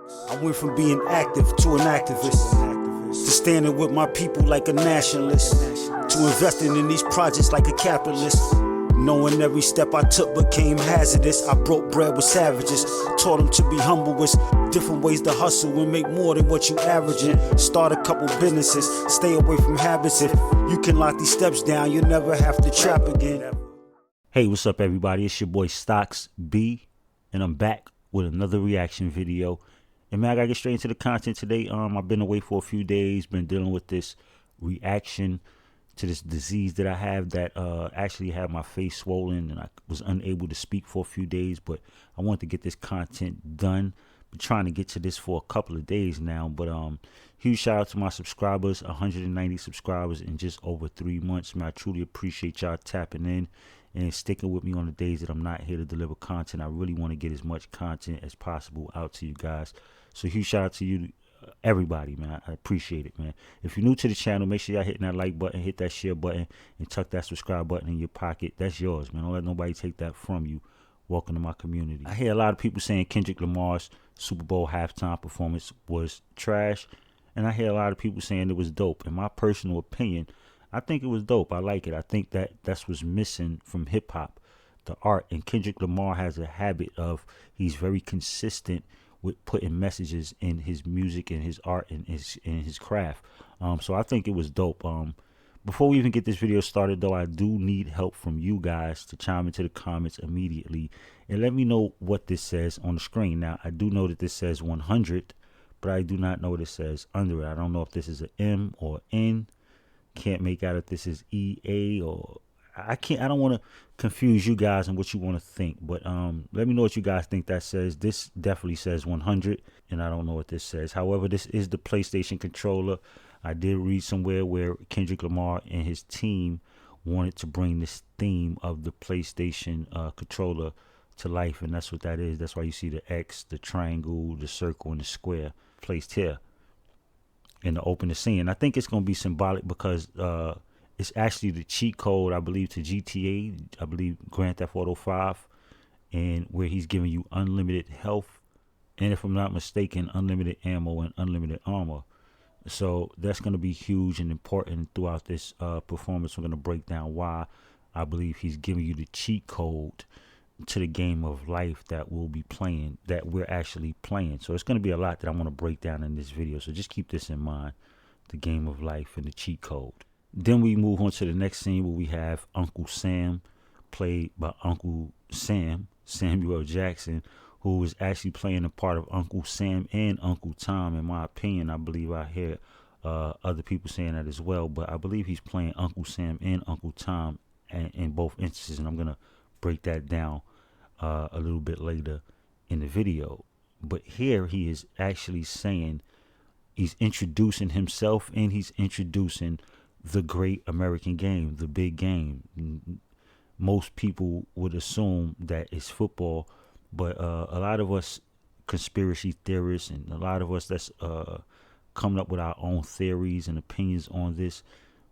I went from being active to an activist, to standing with my people like a nationalist, to investing in these projects like a capitalist. Knowing every step I took became hazardous. I broke bread with savages, taught them to be humble with different ways to hustle and make more than what you averaging. Start a couple businesses, stay away from habits. If you can lock these steps down, you'll never have to trap again. Hey, what's up everybody? It's your boy Stocks B, and I'm back with another reaction video. And man, I gotta get straight into the content today. I've been away for a few days, been dealing with this reaction to this disease that I have that actually had my face swollen, and I was unable to speak for a few days, but I wanted to get this content done. Been trying to get to this for a couple of days now, but huge shout out to my subscribers, 190 subscribers in just over 3 months. Man, I truly appreciate y'all tapping in and sticking with me on the days that I'm not here to deliver content. I really want to get as much content as possible out to you guys. So huge shout out to you, everybody, man. I appreciate it, man. If you're new to the channel, make sure y'all hitting that like button, hit that share button, and tuck that subscribe button in your pocket. That's yours, man. Don't let nobody take that from you. Welcome to my community. I hear a lot of people saying Kendrick Lamar's Super Bowl halftime performance was trash, and I hear a lot of people saying it was dope. In my personal opinion, I think it was dope. I like it. I think that that's what's missing from hip hop, the art. And Kendrick Lamar has a habit of, he's very consistent with putting messages in his music and his art and his craft. So I think it was dope. Before we even get this video started though, I do need help from you guys to chime into the comments immediately and let me know what this says on the screen. Now, I do know that this says 100, but I do not know what it says under it. I don't know if this is an M or N. Can't make out if this is EA or I don't want to confuse you guys on what you want to think, but let me know what you guys think that says. This definitely says 100, and I don't know what this says. However, this is the PlayStation controller. I did read somewhere where Kendrick Lamar and his team wanted to bring this theme of the PlayStation controller to life, and that's what that is. That's why you see the X, the triangle, the circle, and the square placed here in the opening scene. I think it's going to be symbolic because it's actually the cheat code, I believe, to GTA, I believe Grand Theft Auto 5, and where he's giving you unlimited health, and if I'm not mistaken, unlimited ammo and unlimited armor. So that's going to be huge and important throughout this performance. We're going to break down why I believe he's giving you the cheat code to the game of life that we'll be playing, that we're actually playing. So it's going to be a lot that I want to break down in this video. So just keep this in mind, the game of life and the cheat code. Then we move on to the next scene where we have Uncle Sam, played by Uncle Sam, Samuel Jackson, who is actually playing the part of Uncle Sam and Uncle Tom, in my opinion. I believe I hear other people saying that as well, but I believe he's playing Uncle Sam and Uncle Tom in both instances, and I'm going to break that down a little bit later in the video. But here he is actually saying, he's introducing himself and he's introducing the great American game, the big game. Most people would assume that it's football, but a lot of us conspiracy theorists and a lot of us that's coming up with our own theories and opinions on this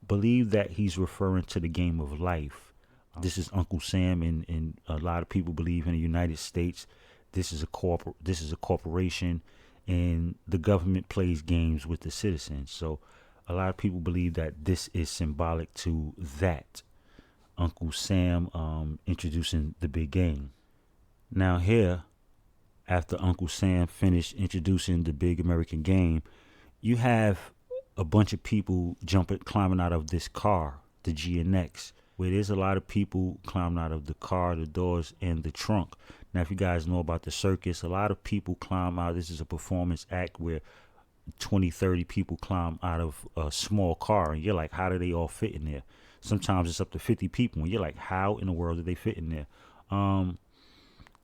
believe that he's referring to the game of life. This is Uncle Sam, and a lot of people believe in the United States this is a corporation, and the government plays games with the citizens. So a lot of people believe that this is symbolic to that. Uncle Sam introducing the big game. Now here, after Uncle Sam finished introducing the big American game, you have a bunch of people climbing out of this car, the GNX, where there's a lot of people climbing out of the car, the doors, and the trunk. Now, if you guys know about the circus, a lot of people climb out. This is a performance act where 20, 30 people climb out of a small car, and you're like, how do they all fit in there? Sometimes it's up to 50 people, and you're like, how in the world do they fit in there?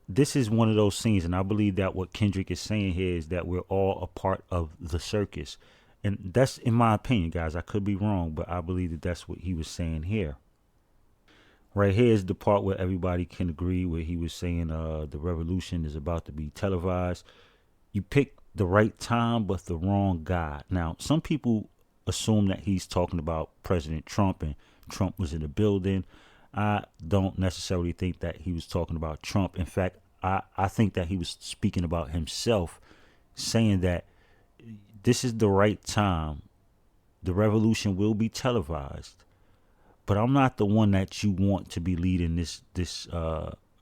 This is one of those scenes, and I believe that what Kendrick is saying here is that we're all a part of the circus. And that's, in my opinion, guys, I could be wrong, but I believe that that's what he was saying here. Right here is the part where everybody can agree, where he was saying the revolution is about to be televised. You picked the right time, but the wrong guy. Now, some people assume that he's talking about President Trump, and Trump was in the building. I don't necessarily think that he was talking about Trump. In fact, I think that he was speaking about himself, saying that this is the right time. The revolution will be televised, but I'm not the one that you want to be leading this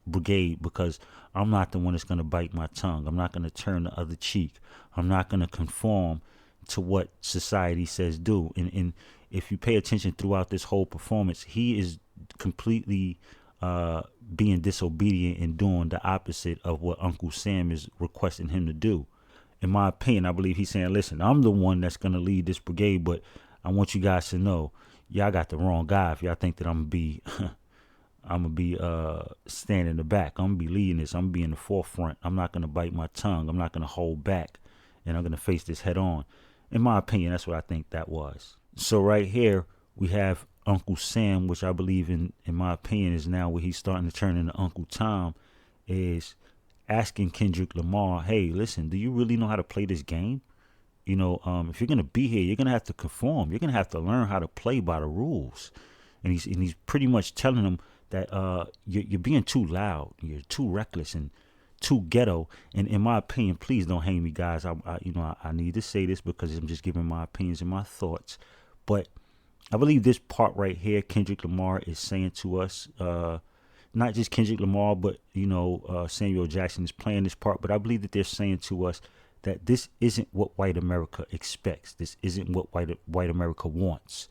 brigade, because I'm not the one that's going to bite my tongue. I'm not going to turn the other cheek. I'm not going to conform to what society says do. And if you pay attention throughout this whole performance, he is completely being disobedient and doing the opposite of what Uncle Sam is requesting him to do. In my opinion, I believe he's saying, listen, I'm the one that's going to lead this brigade, but I want you guys to know, y'all got the wrong guy if y'all think that I'm gonna be standing in the back. I'm gonna be leading this. I'm gonna be in the forefront. I'm not gonna bite my tongue. I'm not gonna hold back, and I'm gonna face this head on. In my opinion, that's what I think that was. So right here we have Uncle Sam, which I believe in my opinion is now where he's starting to turn into Uncle Tom, is asking Kendrick Lamar, hey, listen, do you really know how to play this game? You know, if you're gonna be here, you're gonna have to conform. You're gonna have to learn how to play by the rules. And he's pretty much telling him that you're being too loud, you're too reckless and too ghetto. And in my opinion, please don't hang me, guys. I need to say this because I'm just giving my opinions and my thoughts. But I believe this part right here, Kendrick Lamar is saying to us, not just Kendrick Lamar, but Samuel Jackson is playing this part. But I believe that they're saying to us that this isn't what white America expects. This isn't what white America wants.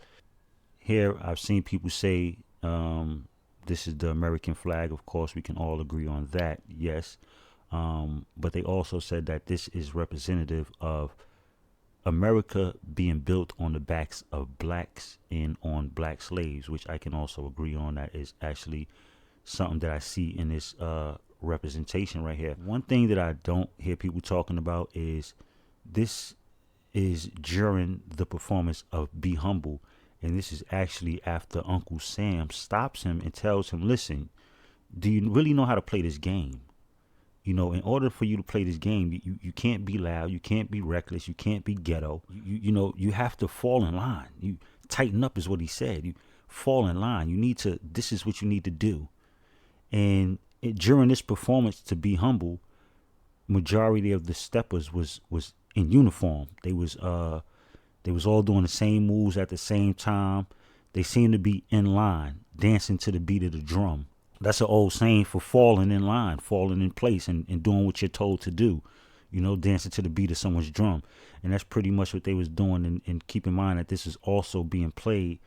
Here, I've seen people say this is the American flag. Of course, we can all agree on that, yes. But they also said that this is representative of America being built on the backs of blacks and on black slaves, which I can also agree on. That is actually something that I see in this representation right here. One thing that I don't hear people talking about is this is during the performance of Be Humble. And this is actually after Uncle Sam stops him and tells him, listen, do you really know how to play this game? In order for you to play this game, you can't be loud, you can't be reckless, you can't be ghetto. You have to fall in line. You tighten up is what he said. You fall in line. This is what you need to do. And during this performance to Be Humble, majority of the steppers was in uniform. They was all doing the same moves at the same time. They seemed to be in line, dancing to the beat of the drum. That's an old saying for falling in line, falling in place and doing what you're told to do, dancing to the beat of someone's drum. And that's pretty much what they was doing. And keep in mind that this is also being played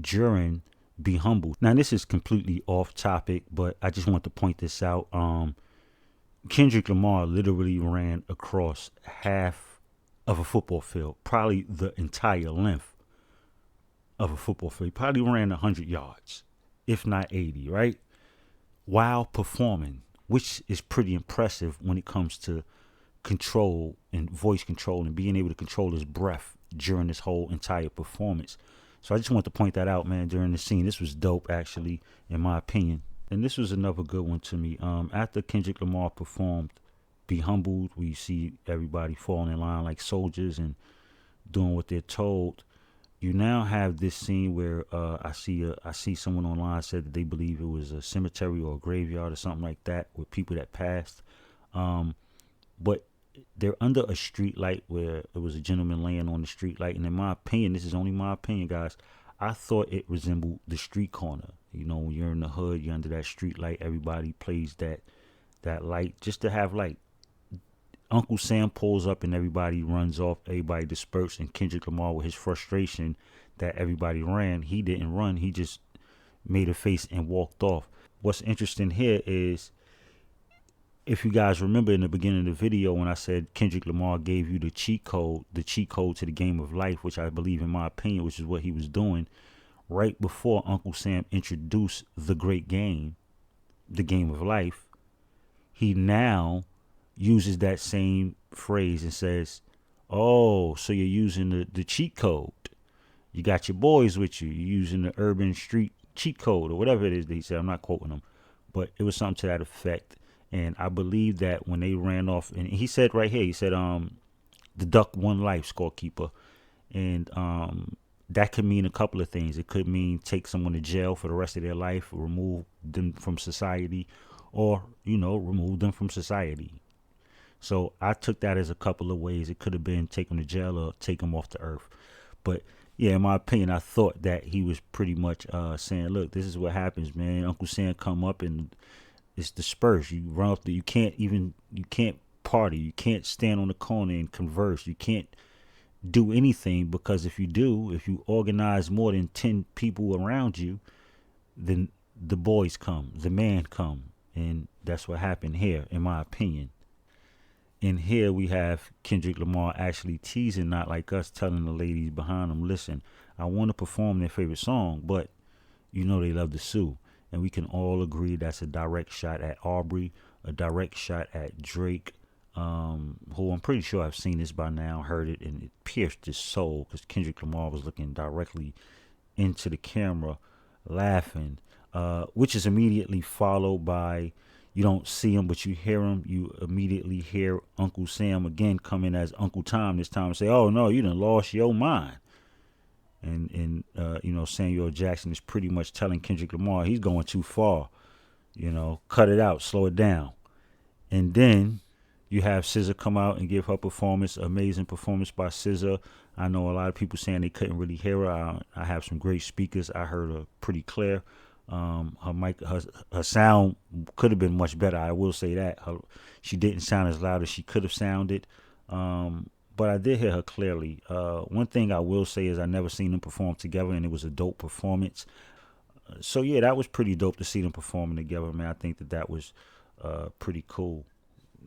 during Be Humble. Now, this is completely off topic, but I just want to point this out. Kendrick Lamar literally ran across half of a football field, probably the entire length of a football field. He probably ran 100 yards, if not 80, right? While performing, which is pretty impressive when it comes to control and voice control and being able to control his breath during this whole entire performance. So I just want to point that out, man, during the scene. This was dope, actually, in my opinion. And this was another good one to me. After Kendrick Lamar performed Be Humbled, we see everybody falling in line like soldiers and doing what they're told. You now have this scene where I see someone online said that they believe it was a cemetery or a graveyard or something like that with people that passed. But they're under a street light where there was a gentleman laying on the street light. And in my opinion, this is only my opinion, guys, I thought it resembled the street corner. When you're in the hood, you're under that street light, everybody plays that light just to have light. Uncle Sam pulls up and everybody runs off, everybody disperses, and Kendrick Lamar, with his frustration that everybody ran, he didn't run, he just made a face and walked off. What's interesting here is, if you guys remember in the beginning of the video when I said Kendrick Lamar gave you the cheat code to the game of life, which I believe, in my opinion, which is what he was doing, right before Uncle Sam introduced the great game, the game of life, he now uses that same phrase and says, oh, so you're using the cheat code. You got your boys with you. You're using the urban street cheat code or whatever it is that he said. I'm not quoting him, but it was something to that effect. And I believe that when they ran off, and he said right here, he said, the duck one life, scorekeeper. And that could mean a couple of things. It could mean take someone to jail for the rest of their life, or remove them from society, or, remove them from society. So I took that as a couple of ways. It could have been take him to jail or take him off the earth. But yeah, in my opinion, I thought that he was pretty much saying, "Look, this is what happens, man. Uncle Sam come up and it's dispersed. You run up you can't party. You can't stand on the corner and converse. You can't do anything because if you organize more than 10 people around you, then the boys come, the man come, and that's what happened here, in my opinion. And here we have Kendrick Lamar actually teasing Not Like Us, telling the ladies behind him, listen, I want to perform their favorite song, but you know they love to sue. And we can all agree that's a direct shot at Aubrey, a direct shot at Drake, who I'm pretty sure I've seen this by now, heard it, and it pierced his soul because Kendrick Lamar was looking directly into the camera, laughing, which is immediately followed by you don't see him, but you hear him. You immediately hear Uncle Sam again come in as Uncle Tom this time and say, "Oh no, you done lost your mind." And Samuel Jackson is pretty much telling Kendrick Lamar he's going too far. Cut it out, slow it down. And then you have SZA come out and give her performance, amazing performance by SZA. I know a lot of people saying they couldn't really hear her. I have some great speakers. I heard her pretty clear. Her sound could have been much better. I will say that she didn't sound as loud as she could have sounded. But I did hear her clearly. One thing I will say is I never seen them perform together, and it was a dope performance. So yeah, that was pretty dope to see them performing together, man. I think that was pretty cool.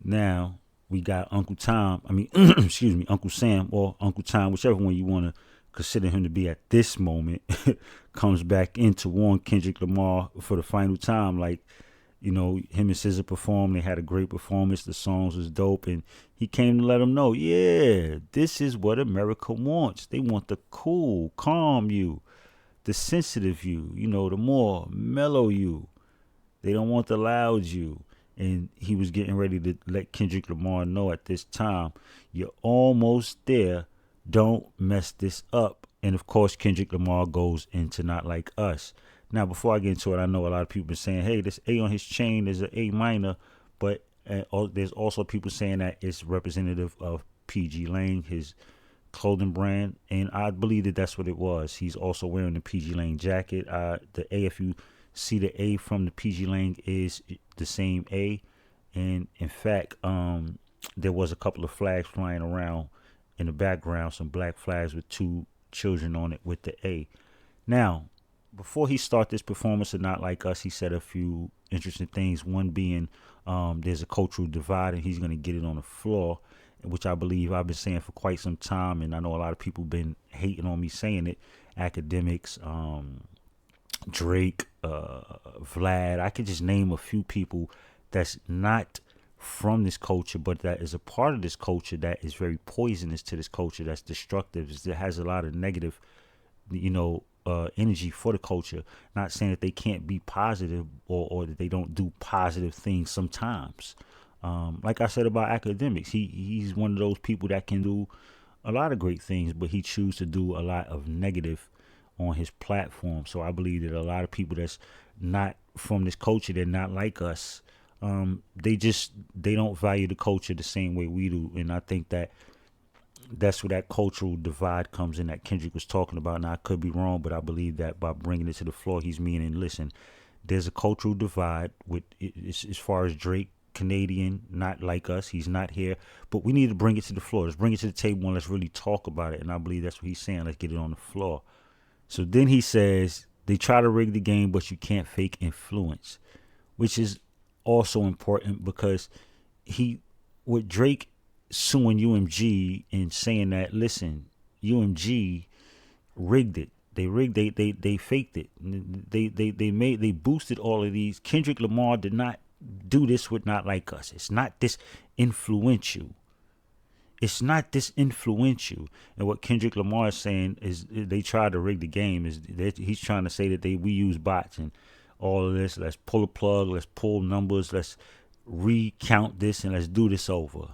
Now we got Uncle Tom. Excuse me, Uncle Sam or Uncle Tom, whichever one you want to consider him to be at this moment, comes back in to warn Kendrick Lamar for the final time. Like, him and SZA performed. They had a great performance. The songs was dope, and he came to let them know, yeah, this is what America wants. They want the cool, calm you, the sensitive you, the more mellow you. They don't want the loud you. And he was getting ready to let Kendrick Lamar know at this time, you're almost there. Don't mess this up. And of course, Kendrick Lamar goes into Not Like Us. Now, before I get into it, I know a lot of people are saying, hey, this A on his chain is an A minor. But there's also people saying that it's representative of PG Lang, his clothing brand. And I believe that that's what it was. He's also wearing the PG Lang jacket. The A, if you see the A from the PG Lang, is the same A. And in fact, there was a couple of flags flying around in the background, some black flags with two children on it with the A. Now, before he started this performance of Not Like Us, he said a few interesting things. One being there's a cultural divide, and he's going to get it on the floor, which I believe I've been saying for quite some time, and I know a lot of people been hating on me saying it. Academics, Drake, Vlad. I could just name a few people that's not from this culture, but that is a part of this culture that is very poisonous to this culture, that's destructive, that has a lot of negative, energy for the culture. Not saying that they can't be positive or that they don't do positive things sometimes. Like I said about academics, he's one of those people that can do a lot of great things, but he chooses to do a lot of negative on his platform. So I believe that a lot of people that's not from this culture, they're not like us. They don't value the culture the same way we do, and I think that's where that cultural divide comes in that Kendrick was talking about. Now I could be wrong, but I believe that by bringing it to the floor, he's meaning, listen, there's a cultural divide with as far as Drake, Canadian, not like us. He's not here, but we need to bring it to the floor. Let's bring it to the table and let's really talk about it. And I believe that's what he's saying. Let's get it on the floor. So then he says they try to rig the game, but you can't fake influence, which is also important because with Drake suing UMG and saying that, listen, UMG rigged it. They faked it. They boosted all of these. Kendrick Lamar did not do this with Not Like Us. It's not this influential. It's not this influential. And what Kendrick Lamar is saying is they tried to rig the game. He's trying to say that we use bots and all of this. Let's pull a plug. Let's pull numbers. Let's recount this and let's do this over.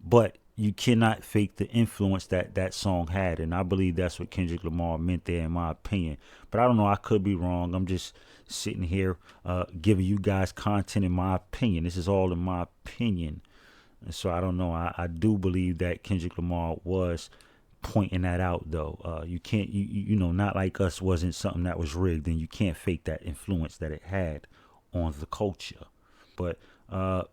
But you cannot fake the influence that song had. And I believe that's what Kendrick Lamar meant there, in my opinion. But I don't know. I could be wrong. I'm just sitting here giving you guys content in my opinion. This is all in my opinion. And so I don't know. I do believe that Kendrick Lamar was pointing that out, though. You can't, you know, Not Like Us wasn't something that was rigged, and you can't fake that influence that it had on the culture. But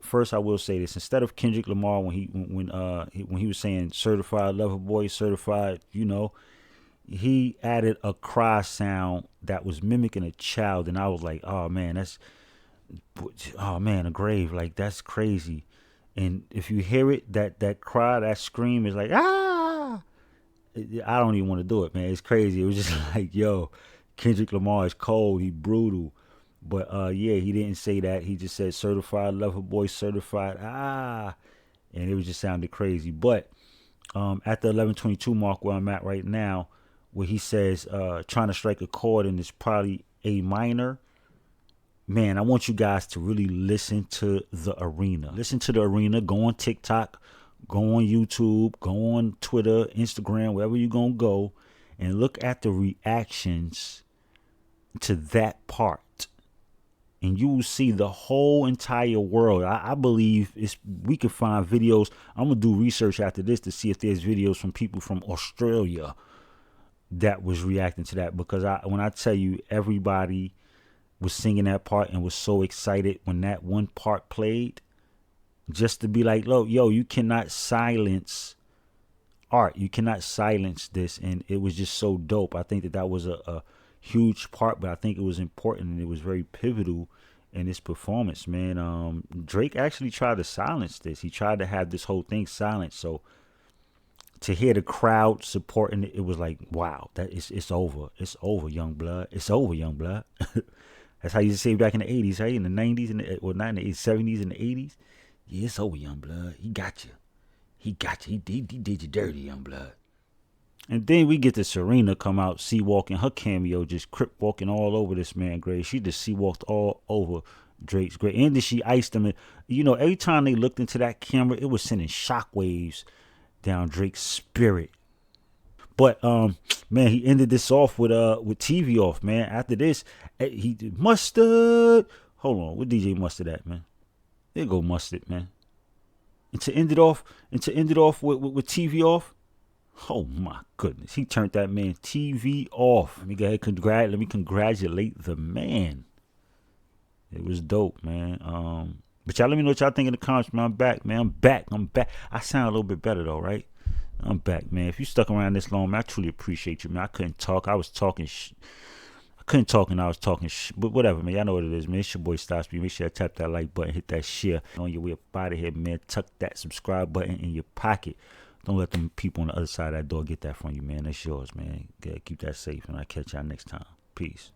first, I will say this: instead of Kendrick Lamar, when he was saying certified lover boy, certified, he added a cry sound that was mimicking a child, and I was like, oh man, a grave, like that's crazy. And if you hear it, that cry, that scream is like ah. I don't even want to do it, man. It's crazy. It was just like, yo, Kendrick Lamar is cold. He brutal. But yeah, he didn't say that. He just said certified lover boy, certified and it was just sounded crazy. But at the 11:22 mark where I'm at right now, where he says trying to strike a chord and it's probably A minor. Man, I want you guys to really listen to the arena. Listen to the arena. Go on TikTok, go on YouTube, go on Twitter, Instagram, wherever you're going to go, and look at the reactions to that part. And you will see the whole entire world. I believe we can find videos. I'm going to do research after this to see if there's videos from people from Australia that was reacting to that. Because when I tell you, everybody was singing that part and was so excited when that one part played, just to be like, look, yo, you cannot silence art. You cannot silence this. And it was just so dope. I think that was a huge part, but I think it was important and it was very pivotal in this performance, man. Drake actually tried to silence this. He tried to have this whole thing silenced. So to hear the crowd supporting it, it was like, wow, it's over. It's over, young blood. It's over, young blood. That's how you say back in the 80s, right? In the 90s, not in the 70s and the 80s. Yeah, it's over, young blood. He got you. He got you. He did you dirty, young blood. And then we get to Serena come out, sea walking, her cameo, just crip walking all over this man, Gray. She just sea walked all over Drake's grave. And then she iced him. And, every time they looked into that camera, it was sending shockwaves down Drake's spirit. But man, he ended this off with TV off, man. After this, he did Mustard. Hold on, what DJ Mustard at, man? There go Mustard, man. And to end it off, with TV off. Oh my goodness, he turned that man TV off. Let me go ahead let me congratulate the man. It was dope, man. But y'all let me know what y'all think in the comments, man. I'm back, man. I'm back. I sound a little bit better though, right? I'm back, man. If you stuck around this long, man, I truly appreciate you, man. I couldn't talk. I was talking I couldn't talk and I was talking but whatever, man. Y'all know what it is, man. It's your boy Stops. Make sure you tap that like button, hit that share. On your way up out of here, man. Tuck that subscribe button in your pocket. Don't let them people on the other side of that door get that from you, man. That's yours, man. Keep that safe, and I'll catch y'all next time. Peace.